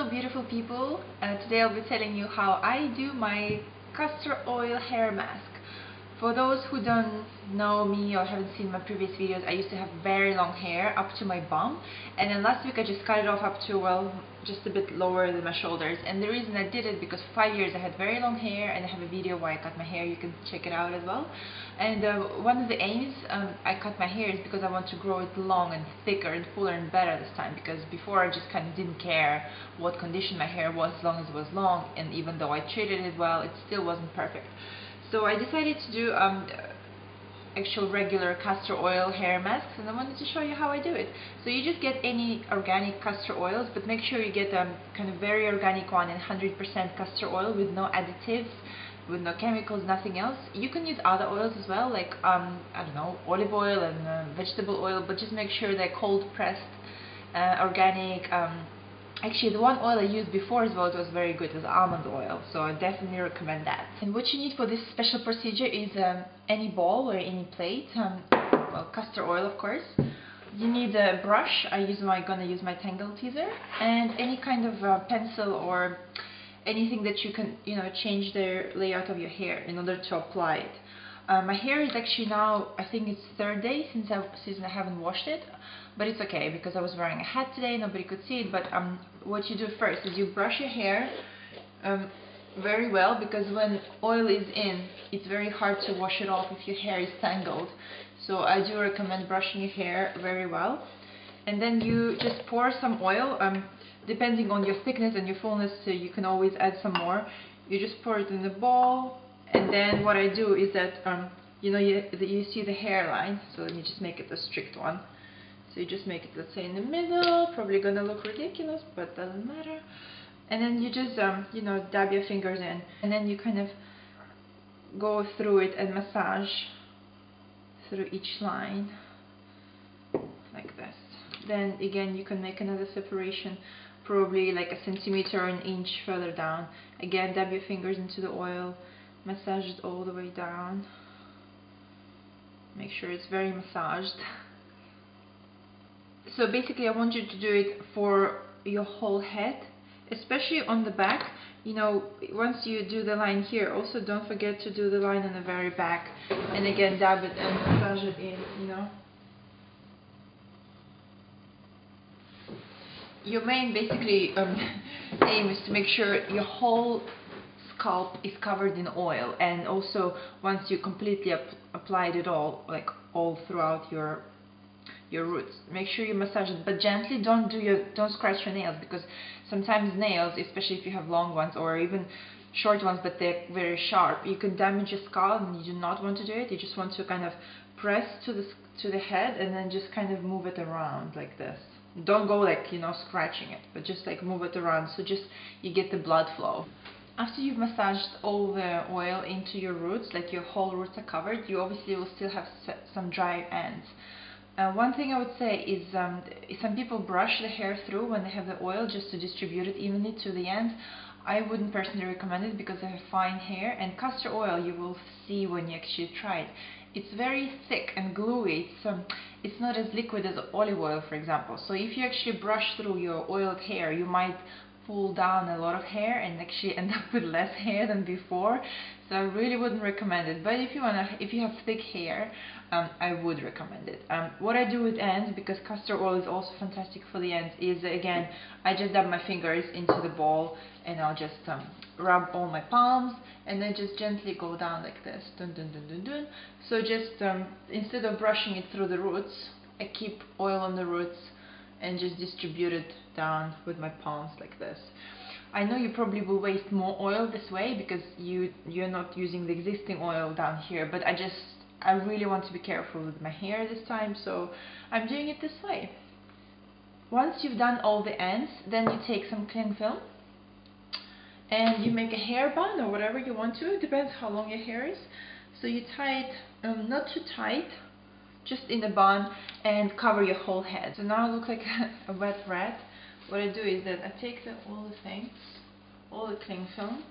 Hello beautiful people, today I'll be telling you how I do my castor oil hair mask. For those who don't know me or haven't seen my previous videos, I used to have very long hair up to my bum, and then last week I just cut it off up to, well, just a bit lower than my shoulders. And the reason I did it because for 5 years I had very long hair, and I have a video where I cut my hair, you can check it out as well. And one of the aims I cut my hair is because I want to grow it long and thicker and fuller and better this time, because before I just kind of didn't care what condition my hair was as long as it was long, and even though I treated it well, it still wasn't perfect. So I decided to do actual regular castor oil hair masks, and I wanted to show you how I do it. So you just get any organic castor oils, but make sure you get kind of very organic one and 100% castor oil with no additives, with no chemicals, nothing else. You can use other oils as well, like I don't know, olive oil and vegetable oil, but just make sure they're cold pressed, organic. Actually, the one oil I used before as well, it was very good, it was almond oil, so I definitely recommend that. And what you need for this special procedure is any bowl or any plate, well, castor oil of course. You need a brush. Gonna use my Tangle Teaser, and any kind of pencil or anything that you can, change the layout of your hair in order to apply it. My hair is actually now, I think it's third day since I haven't washed it, but it's okay because I was wearing a hat today, nobody could see it. But what you do first is you brush your hair very well, because when oil is in, it's very hard to wash it off if your hair is tangled. So I do recommend brushing your hair very well, and then you just pour some oil, depending on your thickness and your fullness, so you can always add some more. You just pour it in the bowl. And then what I do is that, you see the hairline, so let me just make it a strict one. So you just make it, let's say, in the middle, probably gonna look ridiculous, but doesn't matter. And then you just, dab your fingers in, and then you kind of go through it and massage through each line, like this. Then again, you can make another separation, probably like a centimeter or an inch further down. Again, dab your fingers into the oil, massage it all the way down. Make sure it's very massaged. So basically I want you to do it for your whole head, especially on the back. Once you do the line here, also don't forget to do the line on the very back, and again dab it and massage it in. Your main basically aim is to make sure your whole scalp is covered in oil, and also once you completely applied it all, like all throughout your roots, make sure you massage it, but gently. Don't scratch your nails, because sometimes nails, especially if you have long ones or even short ones but they're very sharp, you can damage your scalp, and you do not want to do it. You just want to kind of press to the head and then just kind of move it around like this. Don't go like, scratching it, but just like move it around, so just you get the blood flow. After you've massaged all the oil into your roots, like your whole roots are covered, you obviously will still have some dry ends. One thing I would say is some people brush the hair through when they have the oil just to distribute it evenly to the ends. I wouldn't personally recommend it because I have fine hair, and castor oil, you will see when you actually try it, it's very thick and gluey. It's not as liquid as olive oil, for example. So if you actually brush through your oiled hair, you might pull down a lot of hair and actually end up with less hair than before. So I really wouldn't recommend it. But if you have thick hair, I would recommend it. What I do with ends, because castor oil is also fantastic for the ends, is again, I just dab my fingers into the bowl, and I'll just rub all my palms, and then just gently go down like this. Dun, dun, dun, dun, dun. So just instead of brushing it through the roots, I keep oil on the roots and just distribute it down with my palms like this. I know you probably will waste more oil this way because you're not using the existing oil down here, but I really want to be careful with my hair this time, so I'm doing it this way. Once you've done all the ends, then you take some cling film and you make a hair bun or whatever you want to. It depends how long your hair is. So you tie it not too tight, just in a bun, and cover your whole head. So now I look like a wet rat. What I do is that I take all the cling film,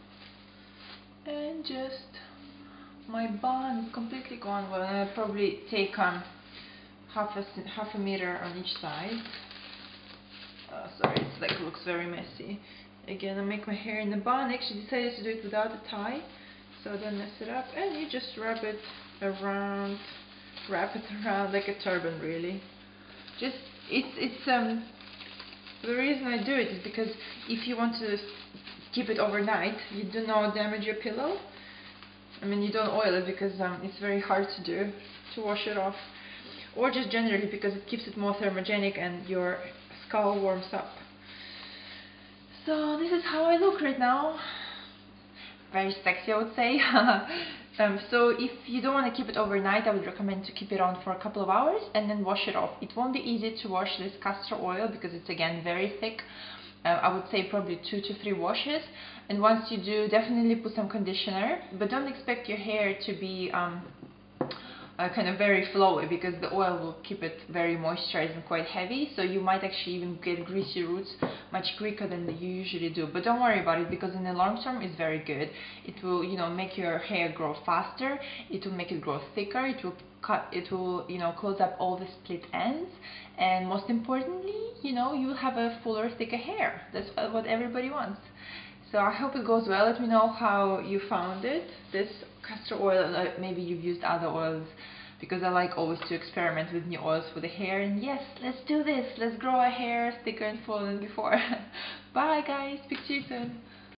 and just my bun is completely gone. Well, I probably take half a meter on each side. sorry, it's like looks very messy. Again, I make my hair in a bun. I actually decided to do it without a tie, so I don't mess it up. And you just wrap it around like a turban, really. Just the reason I do it is because if you want to keep it overnight, you do not damage your pillow. I mean, you don't oil it because it's very hard to do, to wash it off. Or just generally because it keeps it more thermogenic and your skull warms up. So this is how I look right now. Very sexy, I would say. So if you don't want to keep it overnight, I would recommend to keep it on for a couple of hours and then wash it off. It won't be easy to wash this castor oil because it's again very thick. I would say probably 2 to 3 washes, and once you do, definitely put some conditioner, but don't expect your hair to be kind of very flowy because the oil will keep it very moisturized and quite heavy, so you might actually even get greasy roots much quicker than you usually do. But don't worry about it because in the long term it's very good. It will, you know, make your hair grow faster, it will make it grow thicker, it will you know, close up all the split ends, and most importantly, you know, you'll have a fuller, thicker hair. That's what everybody wants. So I hope it goes well. Let me know how you found it, this castor oil. Maybe you've used other oils, because I like always to experiment with new oils for the hair. And yes, let's do this. Let's grow our hair thicker and fuller than before. Bye guys, speak to you soon.